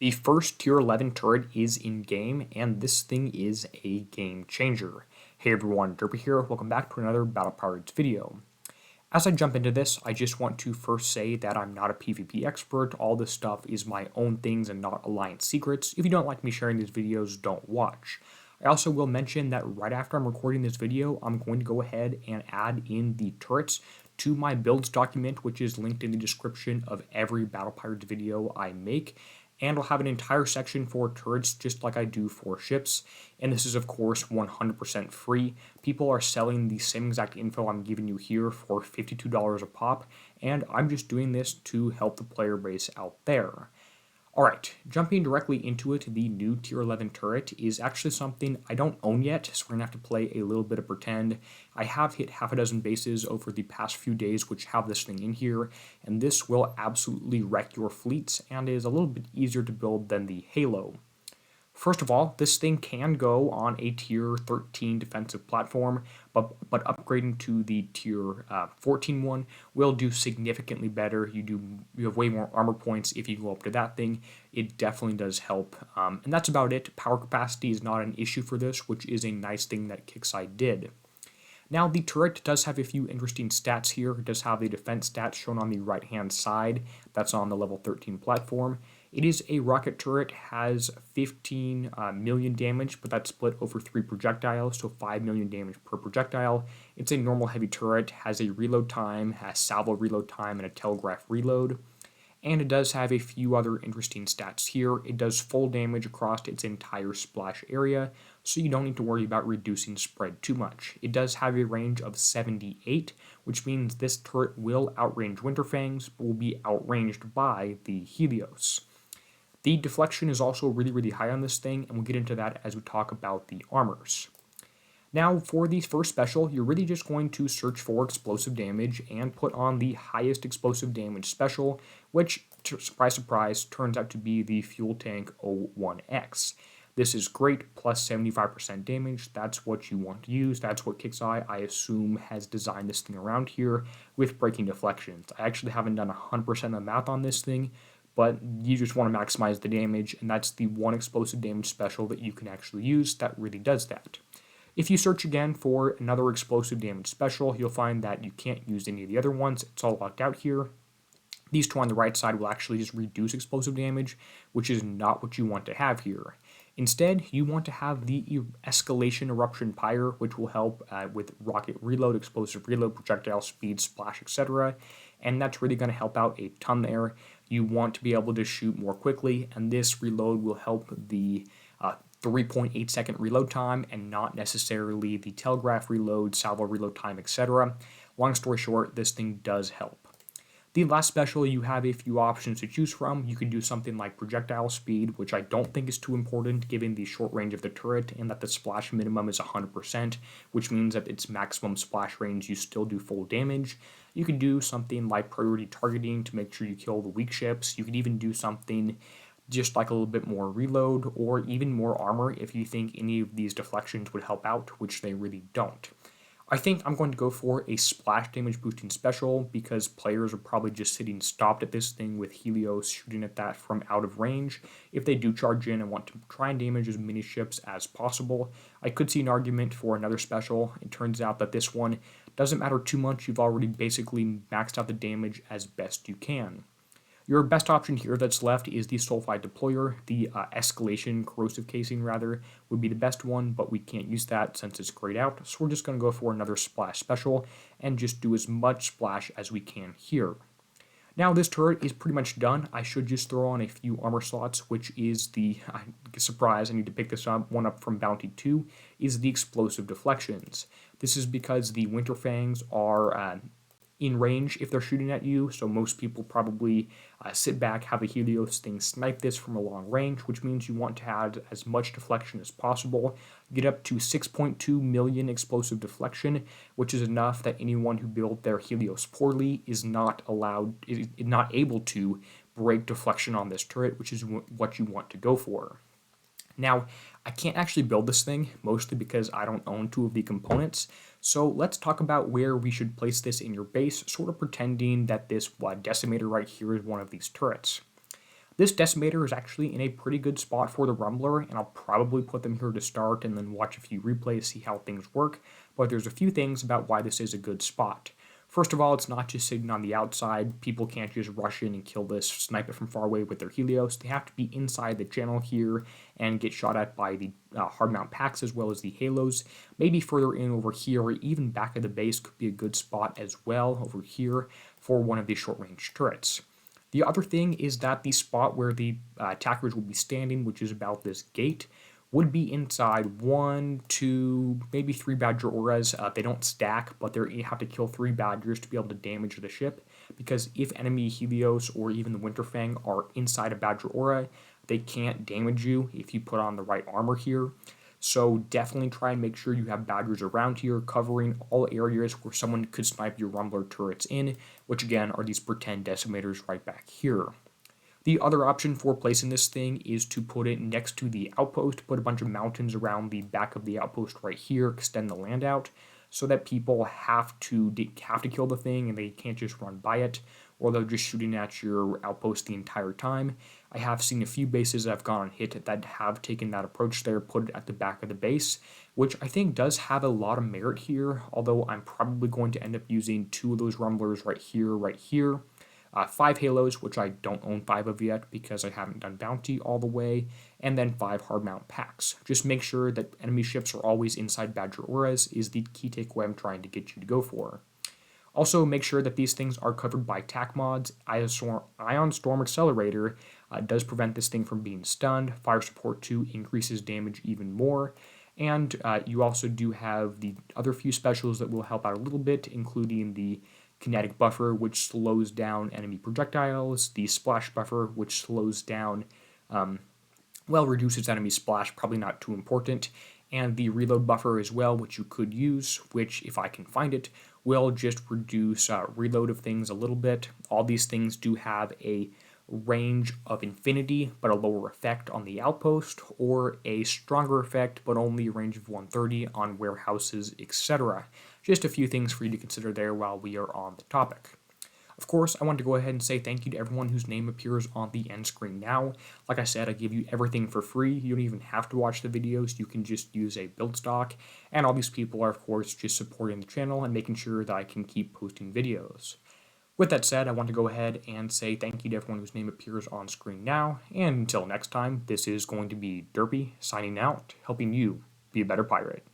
The first tier 11 turret is in game, and this thing is a game changer. Hey everyone, Derpy here, welcome back to another Battle Pirates video. As I jump into this, I just want to first say that I'm not a PvP expert. All this stuff is my own things and not Alliance secrets. If you don't like me sharing these videos, don't watch. I also will mention that right after I'm recording this video, I'm going to go ahead and add in the turrets to my builds document, which is linked in the description of every Battle Pirates video I make. And I'll have an entire section for turrets just like I do for ships, and this is of course 100% free. People are selling the same exact info I'm giving you here for $52 a pop, and I'm just doing this to help the player base out there. Alright, jumping directly into it, the new tier 11 turret is actually something I don't own yet, so we're going to have to play a little bit of pretend. I have hit half a dozen bases over the past few days which have this thing in here, and this will absolutely wreck your fleets and is a little bit easier to build than the Halo. First of all, this thing can go on a tier 13 defensive platform, but upgrading to the tier 14 one will do significantly better. You have way more armor points if you go up to that thing. It definitely does help, and that's about it. Power capacity is not an issue for this, which is a nice thing that Kixeye did. Now, the turret does have a few interesting stats here. It does have the defense stats shown on the right-hand side. That's on the level 13 platform. It is a rocket turret, has 15 million damage, but that's split over 3 projectiles, so 5 million damage per projectile. It's a normal heavy turret, has a reload time, has salvo reload time, and a telegraph reload. And it does have a few other interesting stats here. It does full damage across its entire splash area, so you don't need to worry about reducing spread too much. It does have a range of 78, which means this turret will outrange Winterfangs, but will be outranged by the Helios. The deflection is also really high on this thing, and we'll get into that as we talk about the armors. Now, for the first special, you're really just going to search for explosive damage and put on the highest explosive damage special, which, surprise surprise, turns out to be the Fuel Tank 01X. This is great, plus 75% damage. That's what you want to use. That's what Kixeye, I assume, has designed this thing around here with breaking deflections. I actually haven't done 100% of the math on this thing, but you just want to maximize the damage, and that's the one explosive damage special that you can actually use that really does that. If you search again for another explosive damage special, you'll find that you can't use any of the other ones. It's all locked out here. These two on the right side will actually just reduce explosive damage, which is not what you want to have here. Instead, you want to have the Escalation Eruption Pyre, which will help with rocket reload, explosive reload, projectile speed, splash, etc. And that's really going to help out a ton there. You want to be able to shoot more quickly, and this reload will help the 3.8 second reload time and not necessarily the telegraph reload, salvo reload time, etc. Long story short, this thing does help. The last special, you have a few options to choose from. You can do something like projectile speed, which I don't think is too important given the short range of the turret and that the splash minimum is 100%, which means that its maximum splash range you still do full damage. You can do something like priority targeting to make sure you kill the weak ships. You could even do something just like a little bit more reload or even more armor if you think any of these deflections would help out, which they really don't. I think I'm going to go for a splash damage boosting special because players are probably just sitting stopped at this thing with Helios shooting at that from out of range. If they do charge in and want to try and damage as many ships as possible, I could see an argument for another special. It turns out that this one doesn't matter too much. You've already basically maxed out the damage as best you can. Your best option here that's left is the Sulfide Deployer. The Escalation Corrosive Casing, rather, would be the best one, but we can't use that since it's grayed out, so we're just going to go for another Splash Special and just do as much Splash as we can here. Now this turret is pretty much done. I should just throw on a few armor slots, which is the, surprise, I need to pick this one up from Bounty 2, is the Explosive Deflections. This is because the Winterfangs are in range if they're shooting at you, so most people probably sit back, have the Helios thing snipe this from a long range, which means you want to have as much deflection as possible. Get up to 6.2 million explosive deflection, which is enough that anyone who built their Helios poorly is not able to break deflection on this turret, which is what you want to go for. Now, I can't actually build this thing, mostly because I don't own two of the components, so let's talk about where we should place this in your base, sort of pretending that this decimator right here is one of these turrets. This decimator is actually in a pretty good spot for the Rumbler, and I'll probably put them here to start and then watch a few replays, see how things work, but there's a few things about why this is a good spot. First of all, it's not just sitting on the outside. People can't just rush in and kill this, snipe it from far away with their Helios. They have to be inside the channel here and get shot at by the hard mount packs as well as the Halos. Maybe further in over here or even back of the base could be a good spot as well over here for one of these short-range turrets. The other thing is that the spot where the attackers will be standing, which is about this gate, would be inside 1, 2, maybe 3 Badger Auras. They don't stack, but you have to kill 3 Badgers to be able to damage the ship, because if enemy Helios or even the Winterfang are inside a Badger Aura, they can't damage you if you put on the right armor here. So definitely try and make sure you have Badgers around here covering all areas where someone could snipe your Rumbler turrets in, which again are these pretend decimators right back here. The other option for placing this thing is to put it next to the outpost, put a bunch of mountains around the back of the outpost right here, extend the land out, so that people have to kill the thing and they can't just run by it, or they're just shooting at your outpost the entire time. I have seen a few bases that have gone on hit that have taken that approach there, put it at the back of the base, which I think does have a lot of merit here, although I'm probably going to end up using 2 of those Rumblers right here, 5 Halos, which I don't own 5 of yet because I haven't done Bounty all the way, and then 5 hard mount packs. Just make sure that enemy ships are always inside Badger Auras is the key takeaway I'm trying to get you to go for. Also, make sure that these things are covered by tac mods. Ion Storm Accelerator does prevent this thing from being stunned. Fire Support 2 increases damage even more. And you also do have the other few specials that will help out a little bit, including the Kinetic Buffer, which slows down enemy projectiles, the Splash Buffer, which slows down, reduces enemy splash, probably not too important, and the Reload Buffer as well, which you could use, which, if I can find it, will just reduce reload of things a little bit. All these things do have a range of infinity, but a lower effect on the outpost, or a stronger effect, but only a range of 130 on warehouses, etc. Just a few things for you to consider there while we are on the topic. Of course, I want to go ahead and say thank you to everyone whose name appears on the end screen now. Like I said, I give you everything for free. You don't even have to watch the videos. You can just use a build stock. And all these people are, of course, just supporting the channel and making sure that I can keep posting videos. With that said, I want to go ahead and say thank you to everyone whose name appears on screen now. And until next time, this is going to be Derpy signing out, helping you be a better pirate.